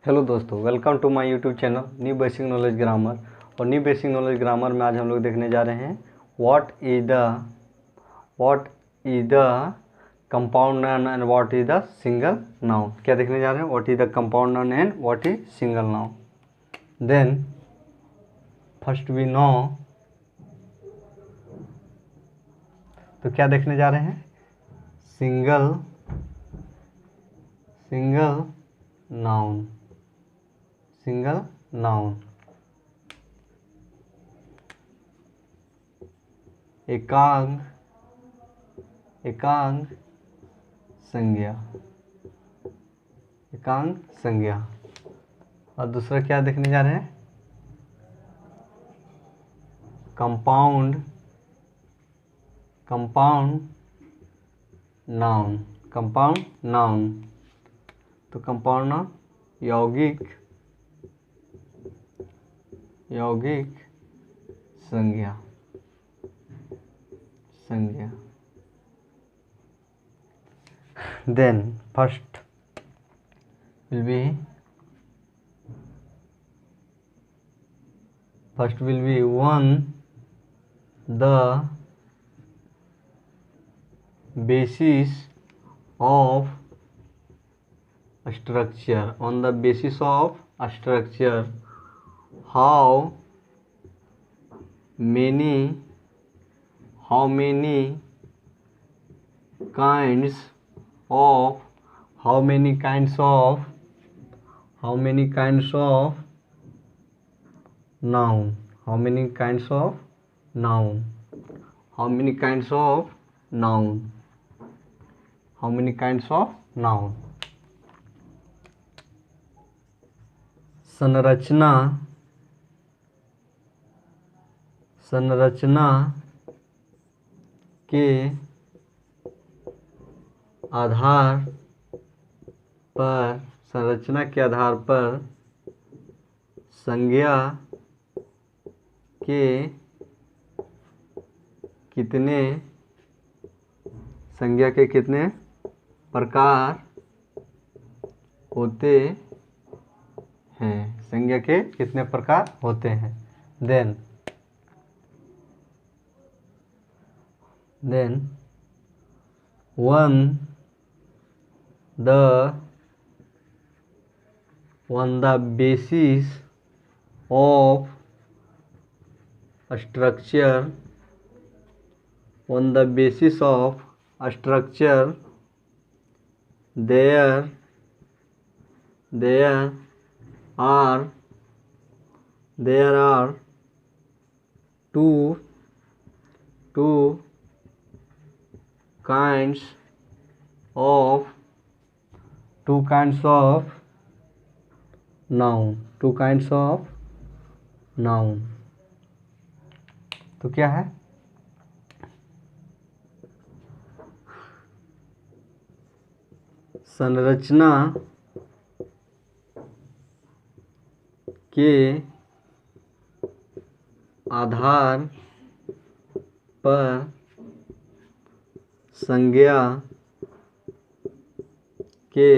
Hello दोस्तों, welcome to my YouTube channel new basic knowledge grammar. और new basic knowledge grammar में आज हम लोग देखने जा रहे हैं what is the compound noun and what is the single noun. क्या देखने जा रहे हैं? What is the compound noun and what is single noun. Then first we know, तो क्या देखने जा रहे हैं? Single noun. सिंगल नाउन एकांग संज्ञा। एकांग संज्ञा। और दूसरा क्या देखने जा रहे हैं? Compound noun. तो कंपाउंड नाउन यौगिक संज्ञा। Then first will be one, the basis of structure. On the basis of structure, how many kinds of noun. संरचना के आधार पर संज्ञा के कितने प्रकार होते हैं? संज्ञा के कितने प्रकार होते हैं? Then one, the basis of structure. There are two kinds of noun. तो क्या है? संरचना के आधार पर संज्ञा के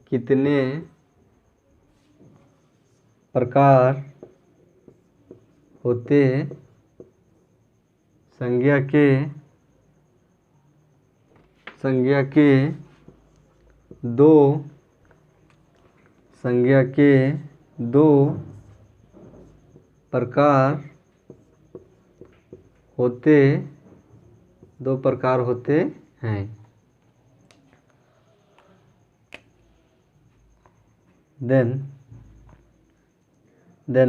कितने प्रकार होते? संज्ञा के दो प्रकार होते हैं। Then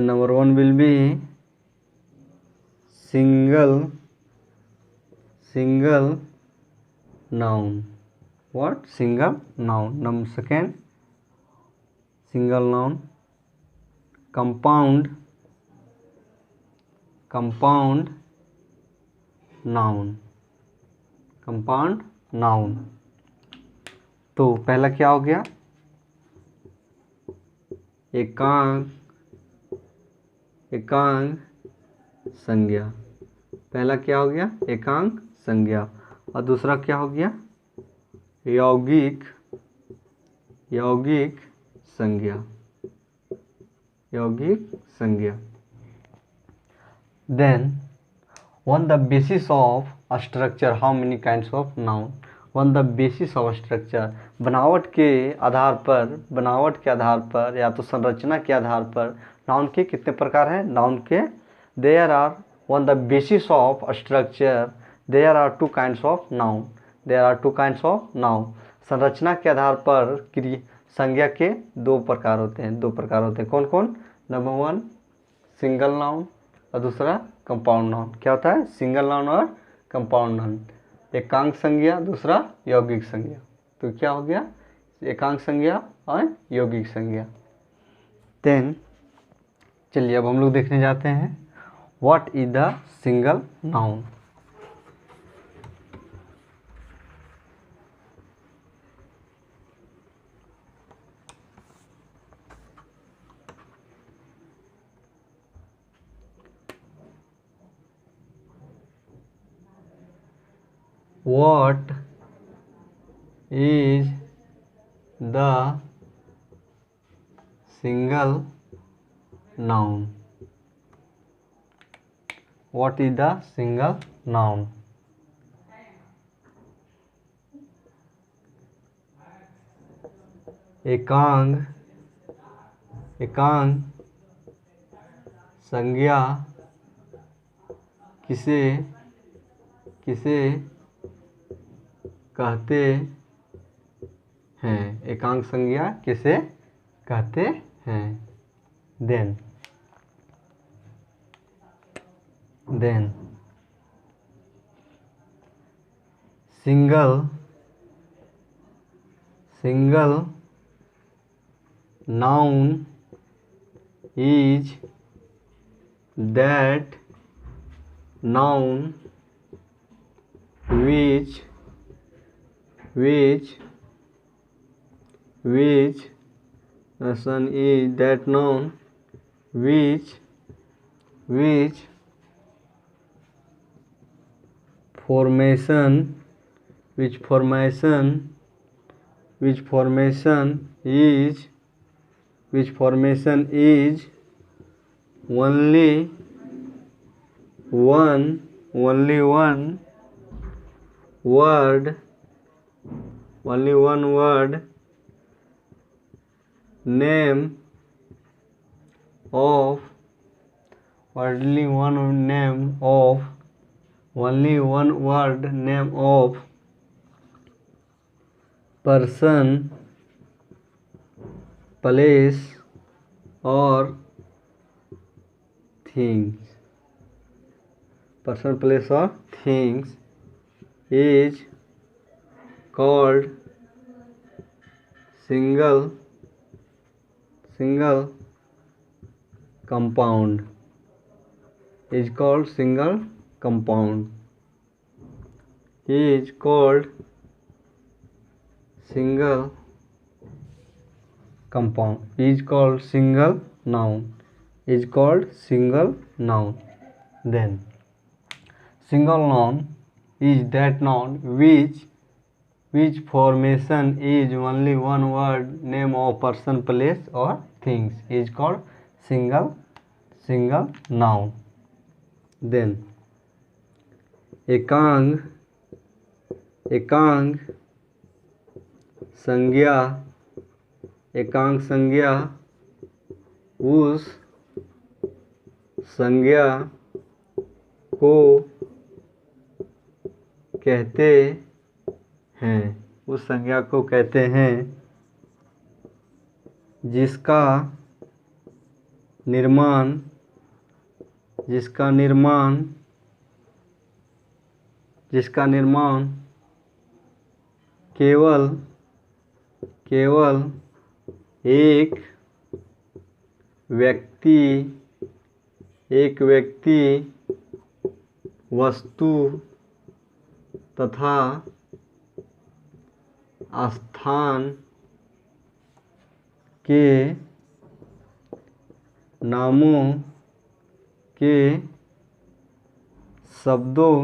number one will be single noun. What? Single noun. Number second, single noun. Compound noun. तो पहला क्या हो गया? एकांग संज्ञा। पहला क्या हो गया? एकांग संज्ञा। और दूसरा क्या हो गया? यौगिक यौगिक संज्ञा, यौगिक संज्ञा। Then on the basis of a structure how many kinds of noun, on the basis of structure, बनावट के आधार पर या तो संरचना के आधार पर नाउन के कितने प्रकार हैं? नाउन के there are on the basis of a structure there are two kinds of noun, there are two kinds of noun। संरचना के आधार पर संज्ञा के दो प्रकार होते हैं, कौन कौन? नंबर 1 सिंगल नाउन और दूसरा कंपाउंड नाउन। क्या होता है? सिंगल नाउन और कंपाउंड नाउन। एकांक संज्ञा, दूसरा यौगिक संज्ञा। तो क्या हो गया? एकांक संज्ञा और यौगिक संज्ञा। देन चलिए अब हम लोग देखने जाते हैं what is the single noun. What is the single noun? What is the single noun? एकांक संज्ञा किसे कहते हैं? एकांक संज्ञा किसे कहते हैं? Then single noun is that noun which person is that noun which formation is only one word name of only one word name of person, place or things। person, place or things is called single compound, is called single compound, is called single compound, is called single noun, is called single noun। Then single noun is that noun which formation is only one word name of person, place or things, is called single noun। Then एकांक संज्ञा उस संज्ञा को कहते हैं जिसका निर्माण केवल एक व्यक्ति वस्तु तथा स्थान के नामों के शब्दों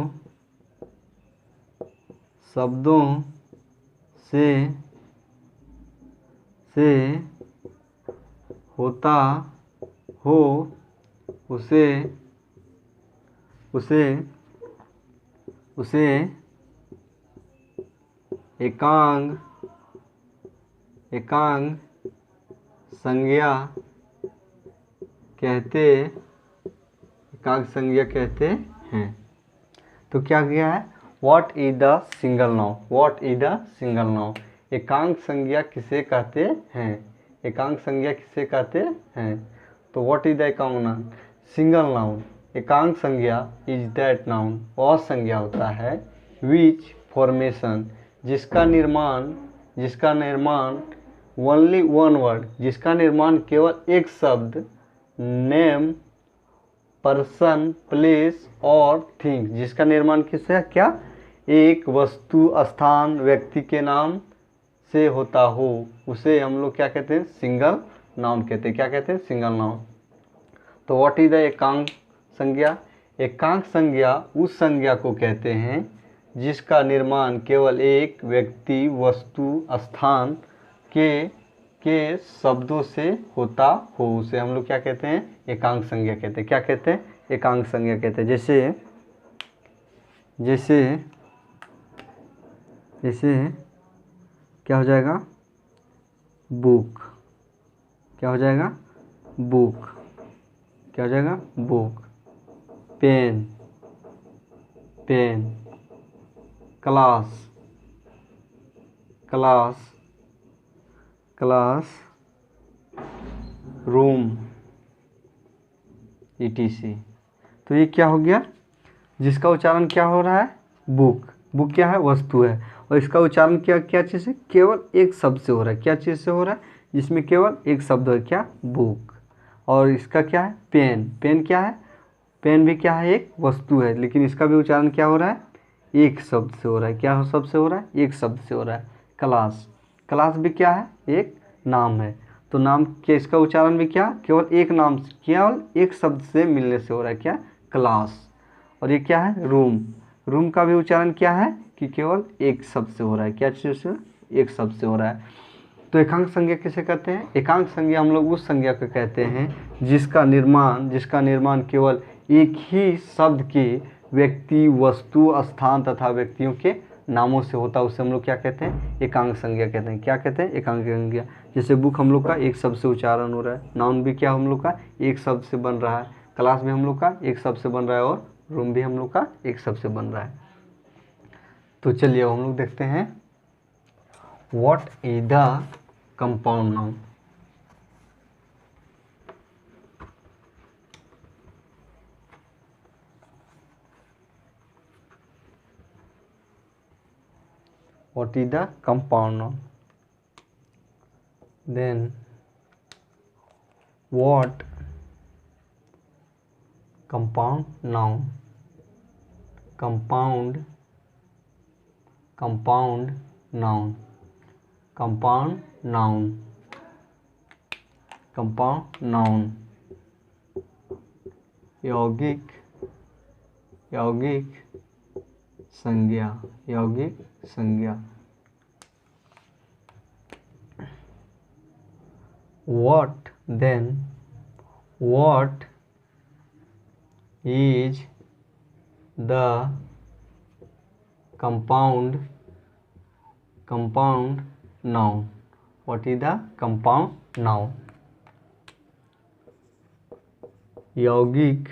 से से होता हो उसे उसे उसे एकांग एकांग संज्ञा कहते एकांग संज्ञा कहते हैं। तो क्या किया है, what is the single noun, what is the single noun, एकांग संज्ञा किसे कहते हैं, एकांग संज्ञा किसे कहते हैं। तो व्हाट इज द एकांग नाउन, सिंगल नाउन, एकांग संज्ञा इज दैट नाउन, वह संज्ञा होता है विच फॉर्मेशन, जिसका निर्माण ओनली वन वर्ड, जिसका निर्माण केवल एक शब्द, नेम, पर्सन, प्लेस और थिंग, जिसका निर्माण किससे, क्या, एक वस्तु, स्थान, व्यक्ति के नाम से होता हो, उसे हम लोग क्या कहते हैं, सिंगल नाउन कहते हैं। क्या कहते हैं, सिंगल नाउन। तो व्हाट इज द एकांक संज्ञा, एकांक संज्ञा उस संज्ञा को कहते हैं जिसका निर्माण केवल एक व्यक्ति, वस्तु, स्थान के शब्दों से होता हो, उसे हम लोग क्या कहते हैं, एकांक संज्ञा कहते हैं। क्या कहते हैं, एकांक संज्ञा कहते हैं। जैसे जैसे जैसे क्या हो जाएगा, बुक, क्या हो जाएगा, बुक, क्या हो जाएगा, book, pen, pen, class, class, class, room, etc। तो ये क्या हो गया, जिसका उच्चारण क्या हो रहा है, बुक, बुक क्या है, वस्तु है, और इसका उच्चारण क्या चीज़ है, केवल एक शब्द से हो रहा है। क्या चीज़ से हो रहा है, जिसमें केवल एक शब्द है, क्या, बुक। और इसका क्या है, पेन, पेन क्या है, पेन भी क्या है, एक वस्तु है, लेकिन इसका भी उच्चारण क्या हो रहा है, एक शब्द से हो रहा है। क्या शब्द से हो रहा है, एक शब्द से हो रहा है। क्लास, क्लास भी क्या है, एक नाम है, तो नाम के इसका उच्चारण भी क्या, केवल एक नाम से, केवल एक शब्द से मिलने से हो रहा है, क्या, क्लास। और ये क्या है, रूम, रूम का भी उच्चारण क्या है कि केवल एक शब्द से हो रहा है। क्या चीज़ से, एक शब्द से हो रहा है। तो एकांक संज्ञा किसे कहते हैं, एकांक संज्ञा हम लोग उस संज्ञा को कहते हैं जिसका निर्माण केवल एक ही शब्द के व्यक्ति, वस्तु, स्थान तथा व्यक्तियों के नामों से होता है, उसे हम लोग क्या कहते हैं, एकांक संज्ञा कहते हैं। क्या कहते हैं, एकांक संज्ञा। जैसे बुक हम लोग का एक शब्द से उच्चारण हो रहा है, नाउन भी क्या हम लोग का एक शब्द से बन रहा है, क्लास भी हम लोग का एक शब्द से बन रहा है, और रूम भी हम लोग का एक शब्द से बन रहा है। तो चलिए हम लोग देखते हैं what is the compound noun. What is the compound noun? Then what compound noun, compound noun, compound noun, यौगिक संज्ञा, what, then what is the compound noun, what is the compound noun, यौगिक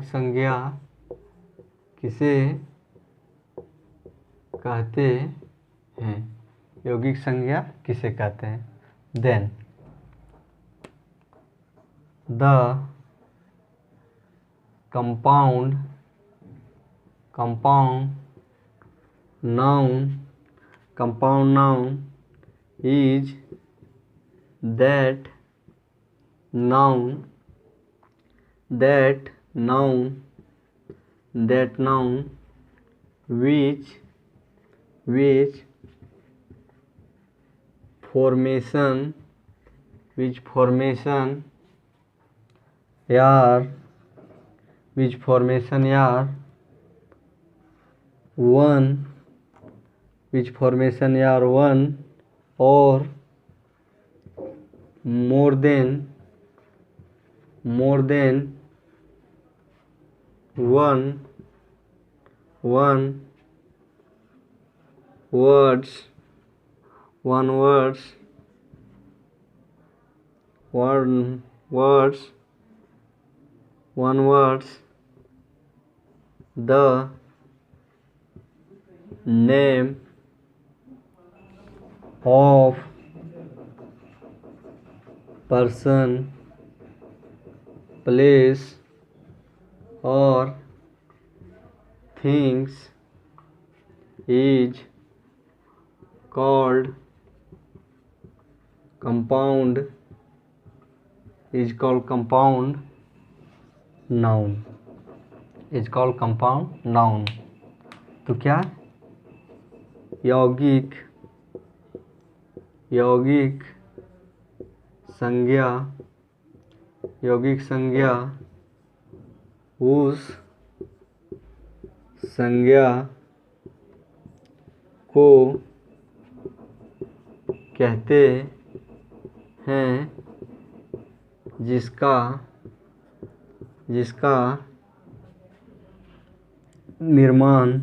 संज्ञा किसे कहते हैं, यौगिक संज्ञा किसे कहते हैं। Then the compound noun is that noun which formation यार one which formation are one or more than one words the name of person, place or things is called compound noun. तो क्या यौगिक संज्ञा उस संज्ञा को कहते हैं जिसका निर्माण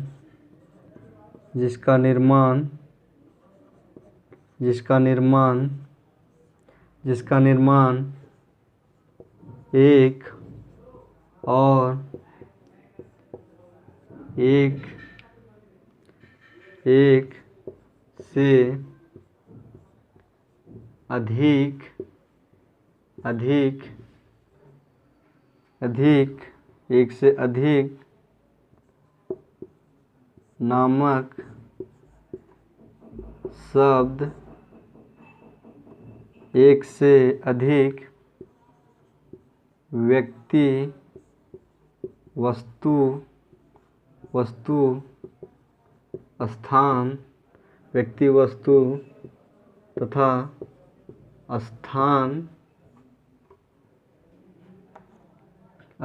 एक से अधिक नामक शब्द एक से अधिक व्यक्ति वस्तु स्थान तथा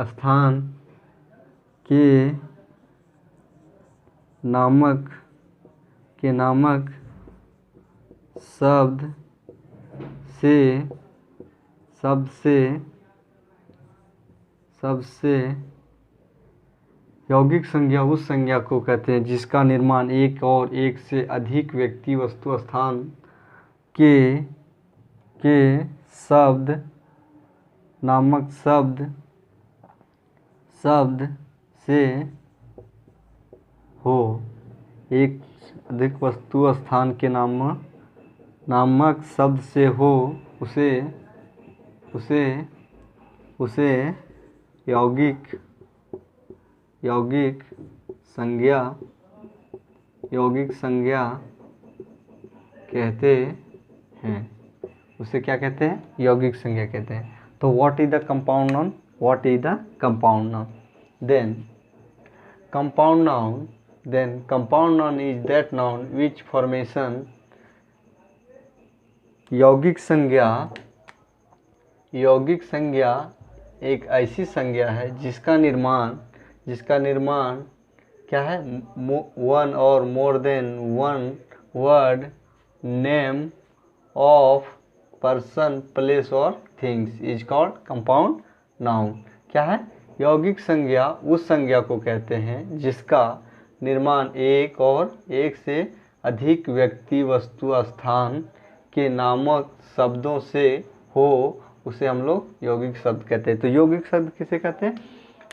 स्थान के नामक शब्द से यौगिक संज्ञा उस संज्ञा को कहते हैं जिसका निर्माण एक और एक से अधिक व्यक्ति वस्तु स्थान के शब्द नामक शब्द से हो। एक अधिक वस्तु स्थान के नामक शब्द से हो उसे यौगिक संज्ञा कहते हैं। उसे क्या कहते हैं? यौगिक संज्ञा कहते हैं। तो what is the compound noun? Then compound noun is that noun which formation यौगिक संज्ञा एक ऐसी संज्ञा है जिसका निर्माण क्या है? वन और more than one word name of person place और things is called compound noun. क्या है? यौगिक संज्ञा उस संज्ञा को कहते हैं जिसका निर्माण एक और एक से अधिक व्यक्ति वस्तु स्थान के नामक शब्दों से हो उसे हम लोग यौगिक शब्द कहते हैं। तो यौगिक शब्द किसे कहते हैं?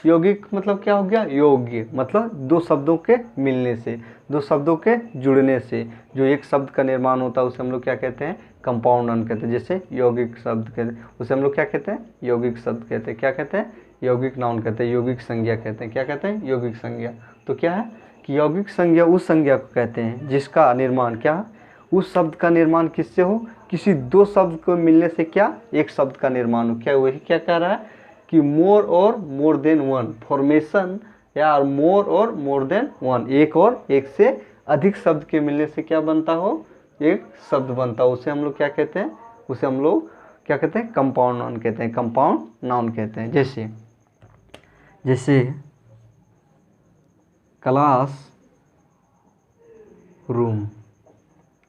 यौगिक मतलब क्या हो गया? योग्य मतलब दो शब्दों के मिलने से, दो शब्दों के जुड़ने से जो एक शब्द का निर्माण होता है उसे हम लोग क्या कहते हैं? कंपाउंड नाउन कहते हैं। जैसे यौगिक शब्द कहते हैं उसे हम लोग क्या कहते हैं? यौगिक शब्द कहते हैं। क्या कहते हैं? यौगिक नाउन कहते हैं, यौगिक संज्ञा कहते हैं। क्या कहते हैं? यौगिक संज्ञा। तो क्या है कि यौगिक संज्ञा उस संज्ञा को कहते हैं जिसका निर्माण क्या? उस शब्द का निर्माण किससे हो? किसी दो शब्द को मिलने से क्या? एक शब्द का निर्माण हो। क्या वही क्या कह रहा है कि मोर और मोर देन वन फॉर्मेशन या मोर और मोर देन वन, एक और एक से अधिक शब्द के मिलने से क्या बनता हो? एक शब्द बनता हो। उसे हम लोग क्या कहते हैं? उसे हम लोग क्या कहते हैं? कंपाउंड नाउन कहते हैं। कंपाउंड नाउन कहते हैं। जैसे class room.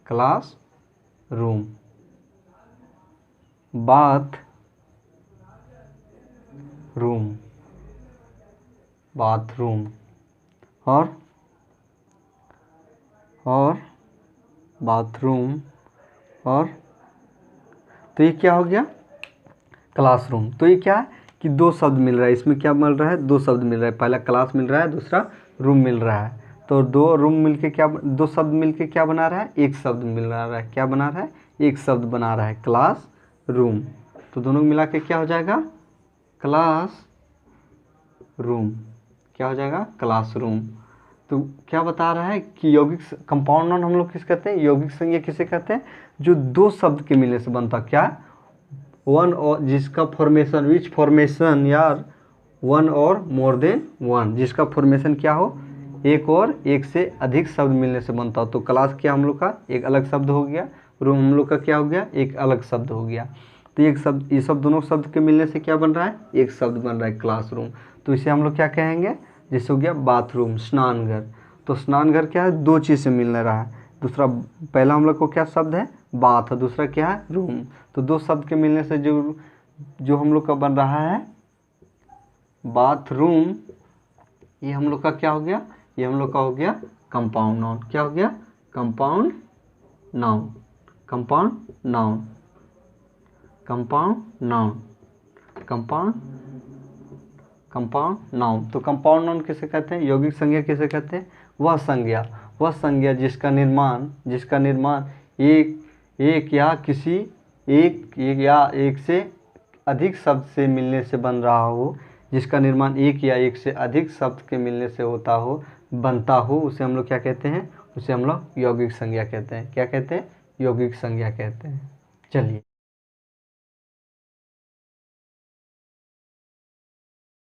Class room, bath room, bathroom, और बाथरूम, और तो ये क्या हो गया, क्लासरूम। तो ये क्या है कि दो शब्द मिल रहा है, इसमें क्या मिल रहा है, दो शब्द मिल रहा है, पहला क्लास मिल रहा है, दूसरा रूम मिल रहा है। तो दो रूम मिलके क्या, दो शब्द मिलके क्या बना रहा है, एक शब्द मिल रहा है, क्या बना रहा है, एक शब्द बना रहा है, क्लास रूम। तो दोनों मिला के क्या हो जाएगा, क्लास रूम, क्या हो जाएगा, क्लासरूम। तो क्या बता रहा है कि यौगिक कंपाउंड नाउन हम लोग किस कहते हैं, यौगिक संज्ञा किसे कहते हैं, जो दो शब्द के मिलने से बनता, क्या, वन और जिसका फॉर्मेशन, विच फॉर्मेशन यार, वन और मोर देन वन, जिसका फॉर्मेशन क्या हो, एक और एक से अधिक शब्द मिलने से बनता हो। तो क्लास क्या हम लोग का एक अलग शब्द हो गया, रूम हम लोग का क्या हो गया, एक अलग शब्द हो गया। तो एक शब्द, ये सब दोनों शब्द के मिलने से क्या बन रहा है, एक शब्द बन रहा है, क्लासरूम। तो इसे हम लोग क्या कहेंगे, जैसे हो गया बाथरूम, स्नानघर। तो स्नानघर क्या है, दो चीज़ से मिल रहा है, दूसरा, पहला हम लोग को क्या शब्द है, बाथ, दूसरा क्या है, रूम। तो दो शब्द के मिलने से जो हम लोग का बन रहा है बाथरूम, ये हम लोग का क्या हो गया, ये हम लोग का हो गया कंपाउंड नाउन। क्या हो गया, compound noun, compound noun, compound noun, compound noun. तो कंपाउंड नाउन किसे कहते हैं, यौगिक संज्ञा किसे कहते हैं, वह संज्ञा जिसका निर्माण एक या किसी एक या एक से अधिक शब्द से मिलने से बन रहा हो, जिसका निर्माण एक या एक से अधिक शब्द के मिलने से होता हो, बनता हो, उसे हम लोग क्या कहते हैं, उसे हम लोग यौगिक संज्ञा कहते हैं। क्या कहते हैं, यौगिक संज्ञा कहते हैं। चलिए।